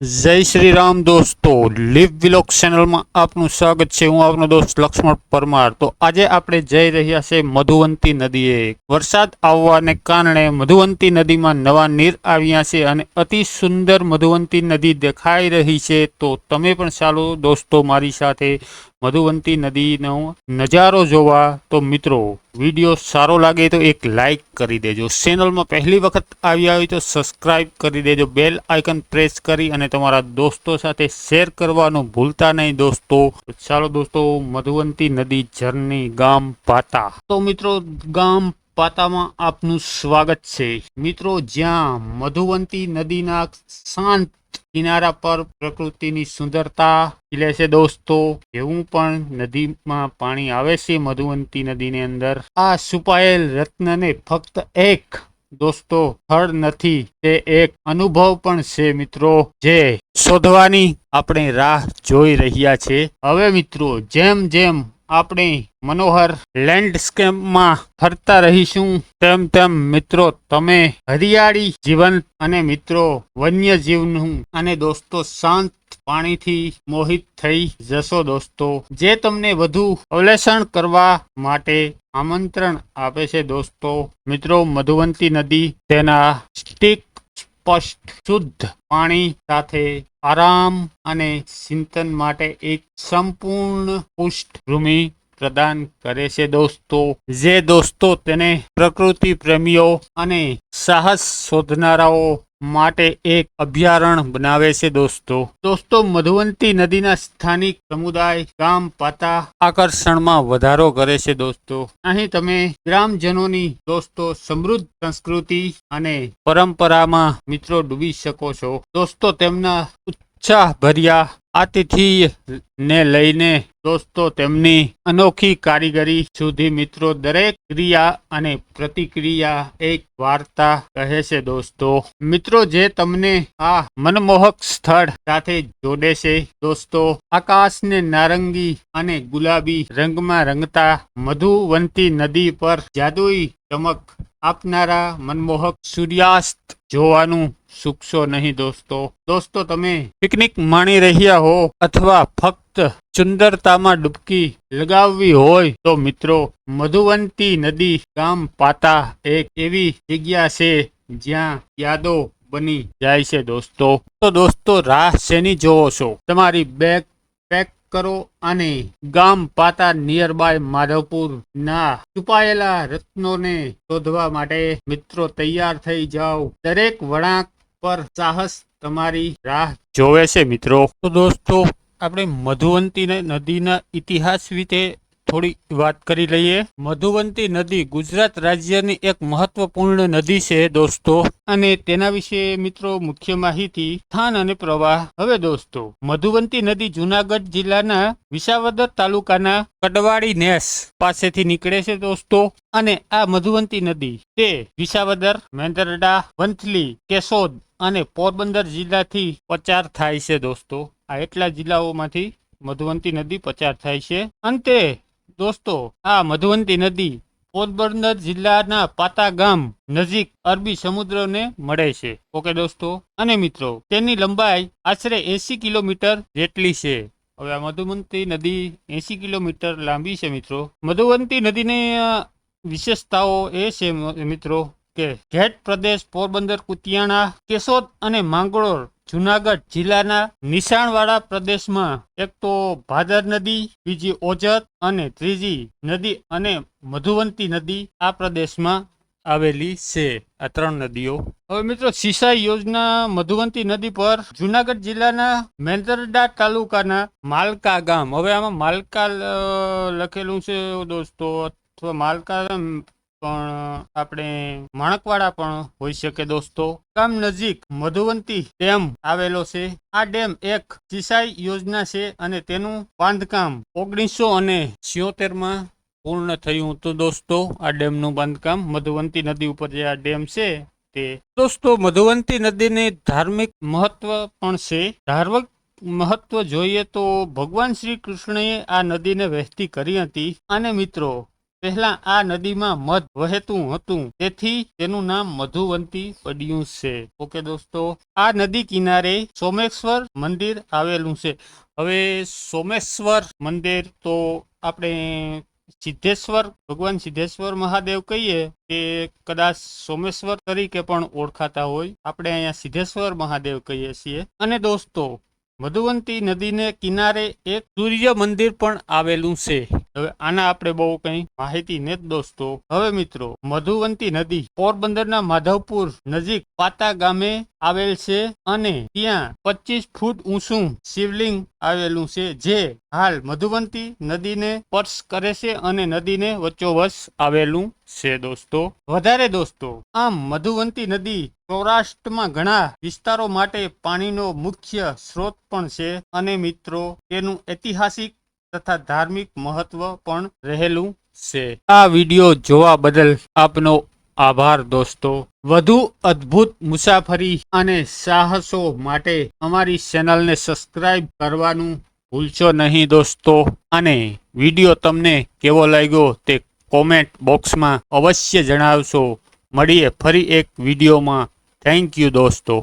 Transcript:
जय श्री राम दोस्तों, live vlog channel में आपનું સ્વાગત છે। હું આપનો દોસ્ત લક્ષ્મણ પરમાર। તો આજે આપણે જઈ રહ્યા છે મધુવંતી નદીએ। વરસાદ આવવાને કારણે મધુવંતી નદીમાં નવા નીર આવ્યા છે અને અતિ સુંદર મધુવંતી નદી દેખાઈ રહી છે। તો તમે પણ ચાલો દોસ્તો મારી સાથે મધુવંતી નદીનો નજારો જોવા। તો મિત્રો વિડીયો સારો લાગે તો એક લાઈક કરી દેજો, ચેનલમાં પહેલી વખત આવ્યા હોય તો સબસ્ક્રાઇબ કરી દેજો, બેલ આઇકન પ્રેસ કરી અને તમારા દોસ્તો સાથે શેર કરવાનું ભૂલતા નહીં દોસ્તો। ચાલો દોસ્તો, મધુવંતી નદી ઝરણી ગામ પાતા। તો મિત્રો ગામ પાતામાં આપનું સ્વાગત છે મિત્રો, જ્યાં મધુવંતી નદીના શાંત કિનારા પર પ્રકૃતિની સુંદરતા ખીલે છે દોસ્તો। એવું પણ નદીમાં પાણી આવે છે મધુવંતી નદીની અંદર। આ છુપાયેલ રત્નને ફક્ત એક દોસ્તો સ્થળ નથી, તે એક અનુભવ પણ છે મિત્રો, જે શોધવાની આપણે રાહ જોઈ રહ્યા છે। હવે મિત્રો જેમ જેમ આપણે મનોહર લેન્ડસ્કેપમાં ફરતા રહીશું તેમ તેમ મિત્રો તમે હરિયાળી જીવન અને મિત્રો વન્ય જીવનું અને દોસ્તો શાંત પાણીથી મોહિત થઈ જશો દોસ્તો, જે તમને વધુ અવલેષણ કરવા માટે આમંત્રણ આપે છે દોસ્તો। મિત્રો મધુવંતી નદી તેના સ્પષ્ટ શુદ્ધ પાણી સાથે આરામ અને ચિંતન માટે એક સંપૂર્ણ પૃષ્ઠભૂમિ પ્રદાન કરે છે દોસ્તો, જે દોસ્તો તેને પ્રકૃતિ પ્રેમીઓ અને સાહસ શોધનારાઓ માટે એક અભયારણ્ય બનાવે છે દોસ્તો મધુવંતી નદીના સ્થાનિક સમુદાય ગામ પાતા આકર્ષણમાં વધારો કરે છે દોસ્તો। અહીં તમે ગ્રામજનોની દોસ્તો સમૃદ્ધ સંસ્કૃતિ અને પરંપરામાં મિત્રો ડૂબી શકો છો દોસ્તો। તેમના ઉત્સાહ ભર્યા આતિથ્ય ને લઈને દોસ્તો તેમની અનોખી કારીગરી સુધી મિત્રો દરેક ક્રિયા અને પ્રતિક્રિયા એક વાર્તા કહે છે દોસ્તો। મિત્રો જે તમને આ મનમોહક સ્થળ સાથે જોડે છે દોસ્તો, આકાશને નારંગી અને ગુલાબી રંગમાં રંગતા મધુવંતી નદી પર જાદુઈ ચમક આપનારા મનમોહક સૂર્યાસ્ત જોવાનું ચૂકશો નહીં દોસ્તો તમે પિકનિક માણી રહ્યા હો અથવા ફક્ત સુંદરતામાં ડૂબકી લગાવવી હોય તો મિત્રો મધુવંતી નદી ગામ પાતા એક એવી જગ્યા છે જ્યાં યાદો બની જાય છે દોસ્તો। તો દોસ્તો રાહ શેની જોવો છો? તમારી બેગ પેક કરો અને ગામ પાતા નિયર બાય માધવપુર ના છુપાયેલા રત્નોને શોધવા માટે મિત્રો તૈયાર થઈ જાઓ। દરેક વળાંક પર સાહસ તમારી રાહ જોવે છે મિત્રો। તો દોસ્તો આપણે મધુવંતી નદીના ઇતિહાસ વિશે થોડી વાત કરી લઈએ। મધુવંતી નદી ગુજરાત રાજ્યની એક મહત્વપૂર્ણ નદી છે દોસ્તો, અને તેના વિશે મિત્રો મુખ્ય માહિતી, સ્થાન અને પ્રવાહ। હવે દોસ્તો મધુવંતી નદી જુનાગઢ જિલ્લાના વિસાવદર તાલુકાના કડવાડી નેસ પાસેથી નીકળે છે દોસ્તો, અને આ મધુવંતી નદી તે વિસાવદર, મેંદરડા, વંથલી, કેશોદ અને પોરબંદર જિલ્લાથી પસાર થાય છે દોસ્તો। આ એટલા જિલ્લાઓમાંથી મધુવંતી નદી પસાર થાય છે। અંતે દોસ્તો આ મધુવંતી નદી પોરબંદર જિલ્લાના પાતા ગામ નજીક અરબી સમુદ્રને મળે છે। ઓકે દોસ્તો, અને મિત્રો તેની લંબાઈ આશરે 80 કિલોમીટર જેટલી છે। હવે આ મધુવંતી નદી 80 કિલોમીટર લાંબી છે મિત્રો। મધુવંતી નદીની વિશેષતાઓ એ છે મિત્રો કે ઘેટ પ્રદેશ પોરબંદર, કુતિયાણા, કેશોદ અને માંગરોળ જુનાગઢ જિલ્લાના નિશાણવાળા પ્રદેશમાં એક તો ભાદર નદી, બીજી ઓજત અને ત્રીજી નદી અને મધુવંતી નદી આ પ્રદેશમાં આવેલી છે, આ ત્રણ નદીઓ। હવે મિત્રો સિંચાઈ યોજના મધુવંતી નદી પર જુનાગઢ જિલ્લાના મેંદરડા તાલુકાના માલકા ગામ, હવે આમાં માલકા લખેલું છે દોસ્તો, અથવા માલકા પણ આપણે માણકવાડા પણ હોઈ શકે દોસ્તો, ગામ નજીક મધુવંતી ડેમ આવેલો છે। આ ડેમ એક સિંચાઈ યોજના છે અને તેનું બાંધકામ 1976માં પૂર્ણ થયું હતું દોસ્તો। આ ડેમનું બાંધકામ મધુવંતી નદી ઉપર જે આ ડેમ છે તે દોસ્તો મધુવંતી નદીની ધાર્મિક મહત્વ પણ છે। ધાર્મિક મહત્વ જોઈએ તો ભગવાન શ્રી કૃષ્ણએ આ નદીને વહેતી કરી હતી, અને મિત્રો પહેલા આ નદીમાં મધ વહેતું હતું, તેથી તેનું નામ મધુવંતી પડ્યું છે. ઓકે દોસ્તો, આ નદી કિનારે સોમેશ્વર મંદિર આવેલું છે. હવે સોમેશ્વર મંદિર તો આપણે સિદ્ધેશ્વર, ભગવાન સિદ્ધેશ્વર મહાદેવ કહીએ કે કદાચ સોમેશ્વર તરીકે પણ ઓળખાતા હોય. આપણે અહીંયા સિદ્ધેશ્વર મહાદેવ કહીએ છીએ. અને દોસ્તો, મધુવંતી નદીને કિનારે એક સૂર્ય મંદિર પણ આવેલું છે. હવે આના આપણે બહુ કઈ માહિતી નથી દોસ્તો. હવે મિત્રો, મધુવંતી નદી પોરબંદરના માધવપુર નજીક પાતા ગામે આવેલ છે અને ત્યાં 25 ફૂટ ઊંચું શિવલિંગ આવેલું છે, જે હાલ મધુવંતી નદીને સ્પર્શ કરે છે અને નદીને વચ્ચોવચ આવેલું છે દોસ્તો. વધારે દોસ્તો, આમ મધુવંતી નદી સૌરાષ્ટ્રમાં ઘણા વિસ્તારો માટે પાણીનો મુખ્ય સ્ત્રોત પણ છે અને મિત્રો તેનું ઐતિહાસિક તથા ધાર્મિક મહત્વ પણ રહેલું છે. આ વિડીયો જોવા બદલ આપનો આભાર દોસ્તો. વધુ અદ્ભુત મુસાફરી અને સાહસો માટે અમારી ચેનલને સબસ્ક્રાઇબ કરવાનું ભૂલશો નહીં દોસ્તો. અને વિડીયો તમને કેવો લાગ્યો તે કોમેન્ટ બોક્સમાં અવશ્ય જણાવશો. મળીએ ફરી એક વિડીયોમાં. થેન્ક યુ દોસ્તો.